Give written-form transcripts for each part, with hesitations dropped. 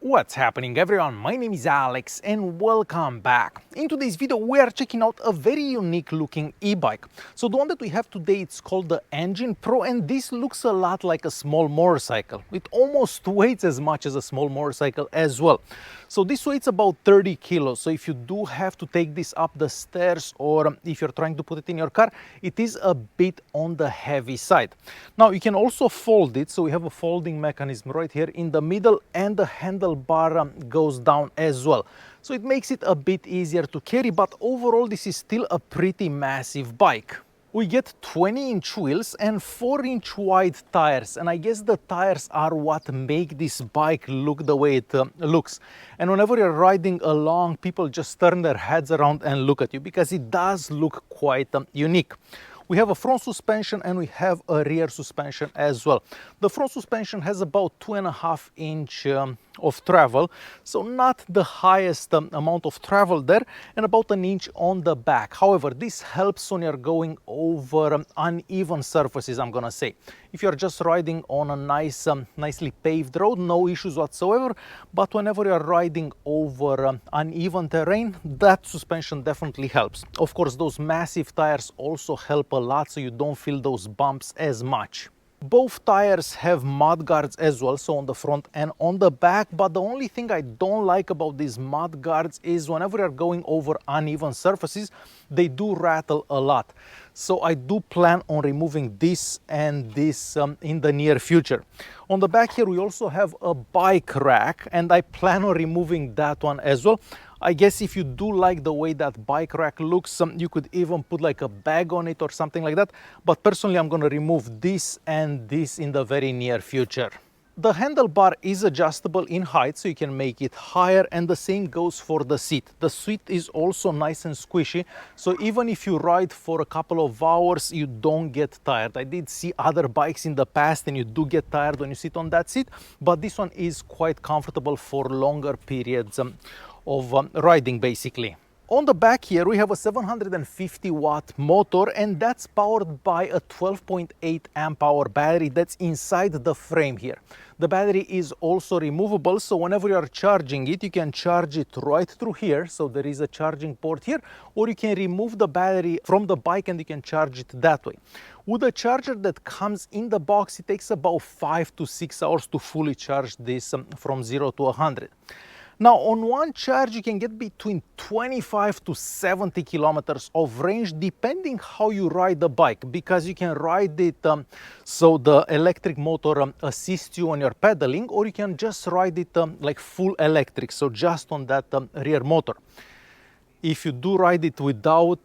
What's happening everyone, my name is Alex and welcome back. In today's video we are checking out a very unique looking e-bike. So the one that we have today, it's called the ENGWE Pro, and this looks a lot like a small motorcycle. It almost weighs as much as a small motorcycle as well. So this weighs about 30 kilos, so if you do have to take this up the stairs or if you're trying to put it in your car, it is a bit on the heavy side. Now you can also fold it, so we have a folding mechanism right here in the middle and the handlebar goes down as well. So it makes it a bit easier to carry, but overall this is still a pretty massive bike. We get 20-inch wheels and 4-inch wide tires, and I guess the tires are what make this bike look the way it looks. And whenever you're riding along, people just turn their heads around and look at you because it does look quite unique. We have a front suspension and we have a rear suspension as well. The front suspension has about 2.5 inch of travel, so not the highest amount of travel there, and about an inch on the back. However, this helps when you're going over uneven surfaces, I'm gonna say. If you're just riding on a nice, nicely paved road, no issues whatsoever, but whenever you're riding over uneven terrain, that suspension definitely helps. Of course, those massive tires also help a lot, so you don't feel those bumps as much. Both tires have mud guards as well, so on the front and on the back, but the only thing I don't like about these mud guards is whenever you're going over uneven surfaces, they do rattle a lot. So I do plan on removing this and this in the near future. On the back here we also have a bike rack, and I plan on removing that one as well. I guess if you do like the way that bike rack looks, you could even put like a bag on it or something like that. But personally, I'm going to remove this and this in the very near future. The handlebar is adjustable in height, so you can make it higher, and the same goes for the seat. The seat is also nice and squishy, so even if you ride for a couple of hours, you don't get tired. I did see other bikes in the past and you do get tired when you sit on that seat, but this one is quite comfortable for longer periods of riding basically. On the back here we have a 750 watt motor, and that's powered by a 12.8 amp hour battery that's inside the frame here. The battery is also removable, so whenever you are charging it, you can charge it right through here, so there is a charging port here, or you can remove the battery from the bike and you can charge it that way. With the charger that comes in the box, it takes about 5 to 6 hours to fully charge this from 0 to 100. Now, on one charge, you can get between 25 to 70 kilometers of range, depending how you ride the bike, because you can ride it so the electric motor assists you when you're pedaling, or you can just ride it like full electric, so just on that rear motor. If you do ride it without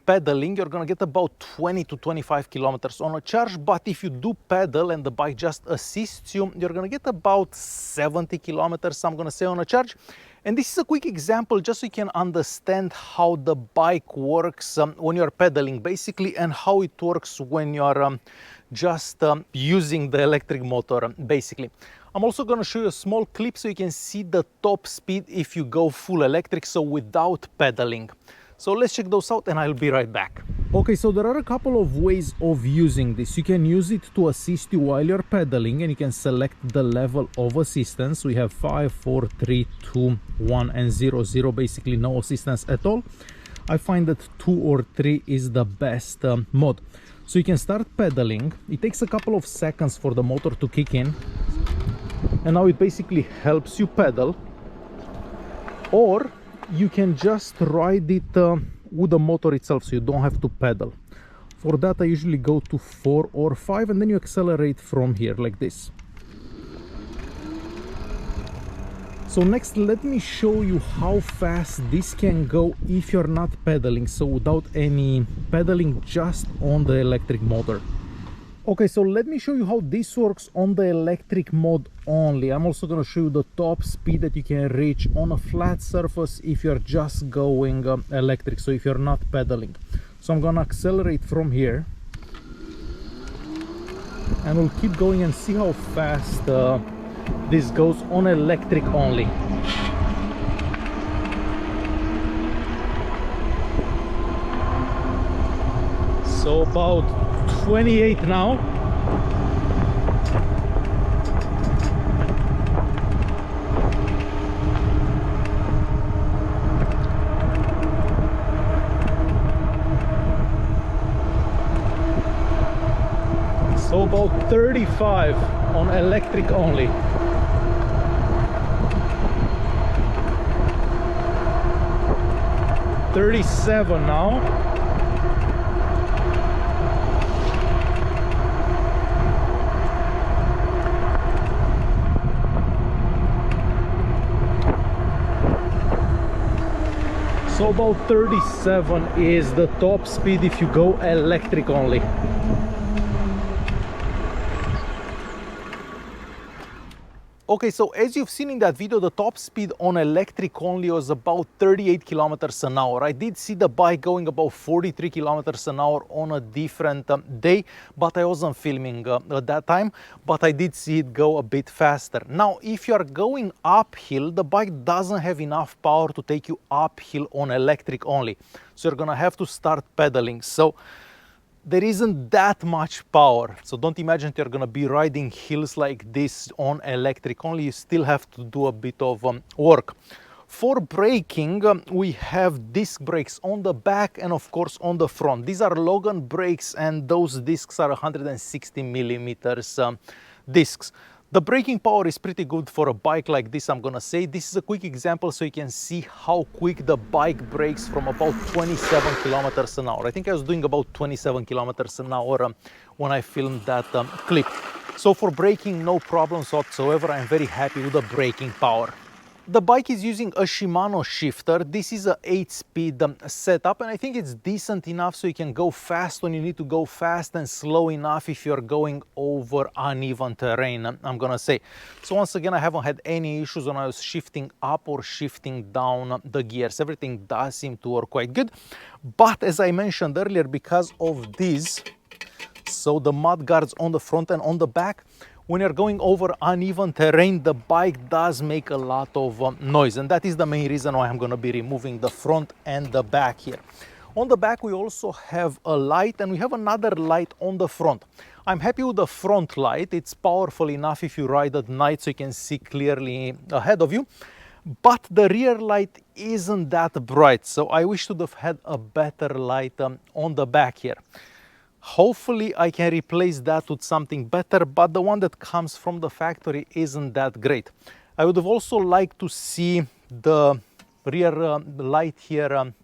pedaling, you're gonna get about 20 to 25 kilometers on a charge, but if you do pedal and the bike just assists you, you're gonna get about 70 kilometers, I'm gonna say, on a charge. And this is a quick example just so you can understand how the bike works when you're pedaling basically, and how it works when you're just using the electric motor basically. I'm also going to show you a small clip so you can see the top speed if you go full electric, so without pedaling. So let's check those out and I'll be right back. Okay, so there are a couple of ways of using this. You can use it to assist you while you're pedaling, and you can select the level of assistance. We have 5, 4, 3, 2, 1 and 0, 0, basically no assistance at all. I find that 2 or 3 is the best mode. So you can start pedaling. It takes a couple of seconds for the motor to kick in, and now it basically helps you pedal, or you can just ride it with the motor itself, so you don't have to pedal. For that I usually go to 4 or 5, and then you accelerate from here like this. So next, let me show you how fast this can go if you're not pedaling, so without any pedaling, just on the electric motor. Okay, so let me show you how this works on the electric mode only. I'm also going to show you the top speed that you can reach on a flat surface if you're just going electric, so if you're not pedaling. So I'm going to accelerate from here, and we'll keep going and see how fast this goes on electric only. So about 28 now. about 35 on electric only. $37 now. So about 37 is the top speed if you go electric only. Okay, so as you've seen in that video, the top speed on electric only was about 38 kilometers an hour. I did see the bike going about 43 kilometers an hour on a different day, but I wasn't filming at that time, but I did see it go a bit faster. Now, if you are going uphill, the bike doesn't have enough power to take you uphill on electric only. So you're gonna have to start pedaling. So there isn't that much power, so don't imagine you're gonna be riding hills like this on electric only. You still have to do a bit of work. For braking, we have disc brakes on the back and of course on the front. These are Logan brakes and those discs are 160 millimeters discs. The braking power is pretty good for a bike like this, I'm gonna say. This is a quick example so you can see how quick the bike brakes from about 27 kilometers an hour. I think I was doing about 27 kilometers an hour when I filmed that clip. So for braking, no problems whatsoever. I'm very happy with the braking power. The bike is using a Shimano shifter. This is a 8-speed setup, and I think it's decent enough so you can go fast when you need to go fast and slow enough if you're going over uneven terrain, I'm gonna say. So once again, I haven't had any issues when I was shifting up or shifting down the gears. Everything does seem to work quite good. But as I mentioned earlier, because of these, so the mud guards on the front and on the back, when you're going over uneven terrain, the bike does make a lot of noise, and that is the main reason why I'm going to be removing the front and the back here. On the back we also have a light, and we have another light on the front. I'm happy with the front light. It's powerful enough if you ride at night so you can see clearly ahead of you, but the rear light isn't that bright, so I wish to have had a better light on the back here. Hopefully I can replace that with something better, but the one that comes from the factory isn't that great. I would have also liked to see the rear light here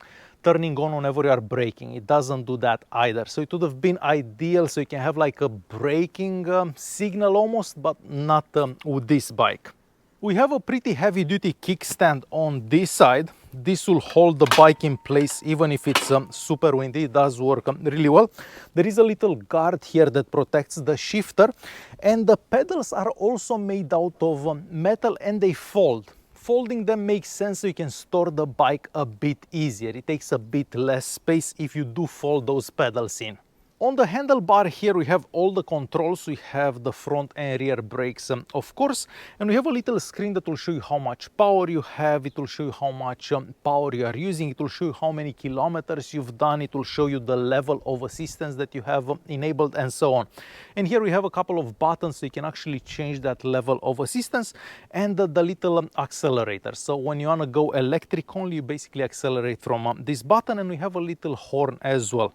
turning on whenever you are braking. It doesn't do that either. So it would have been ideal so you can have like a braking signal almost, but not with this bike. We have a pretty heavy duty kickstand on this side. This will hold the bike in place even if it's super windy. It does work really well. There is a little guard here that protects the shifter, and the pedals are also made out of metal and they fold. Folding them makes sense so you can store the bike a bit easier. It takes a bit less space if you do fold those pedals in. On the handlebar here we have all the controls. We have the front and rear brakes of course, and we have a little screen that will show you how much power you have. It will show you how much power you are using. It will show you how many kilometers you've done. It will show you the level of assistance that you have enabled and so on. And here we have a couple of buttons so you can actually change that level of assistance, and the little accelerator. So when you want to go electric only, you basically accelerate from this button, and we have a little horn as well.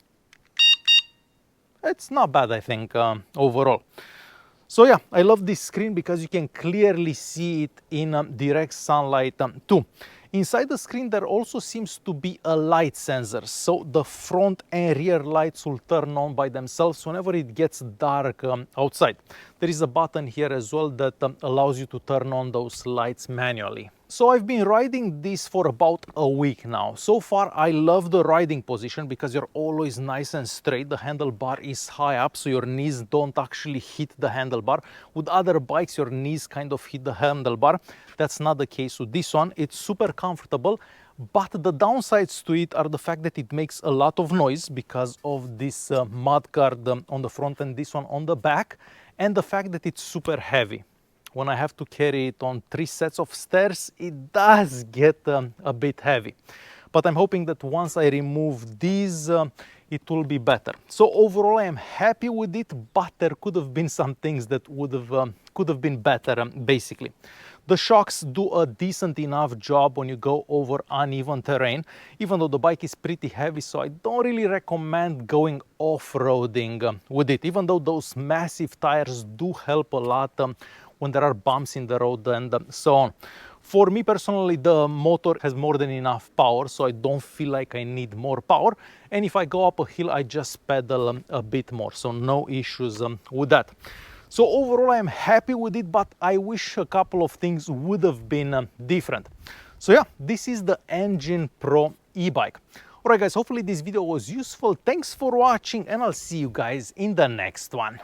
It's not bad, I think, overall. So yeah, I love this screen because you can clearly see it in direct sunlight too. Inside the screen there also seems to be a light sensor, so the front and rear lights will turn on by themselves whenever it gets dark outside. There is a button here as well that allows you to turn on those lights manually. So I've been riding this for about a week now. So far I love the riding position because you're always nice and straight. The handlebar is high up so your knees don't actually hit the handlebar. With other bikes your knees kind of hit the handlebar. That's not the case with this one. It's super comfortable, but the downsides to it are the fact that it makes a lot of noise because of this mud guard on the front and this one on the back, and the fact that it's super heavy. When I have to carry it on 3 sets of stairs, it does get a bit heavy. But I'm hoping that once I remove these, it will be better. So overall, I am happy with it, but there could have been some things that could have been better, basically. The shocks do a decent enough job when you go over uneven terrain, even though the bike is pretty heavy, so I don't really recommend going off-roading with it, even though those massive tires do help a lot when there are bumps in the road and so on. For me personally, the motor has more than enough power, so I don't feel like I need more power. And if I go up a hill, I just pedal a bit more, so no issues with that. So overall, I'm happy with it, but I wish a couple of things would have been different. So yeah, this is the ENGWE Pro e-bike. Alright guys, hopefully this video was useful. Thanks for watching, and I'll see you guys in the next one.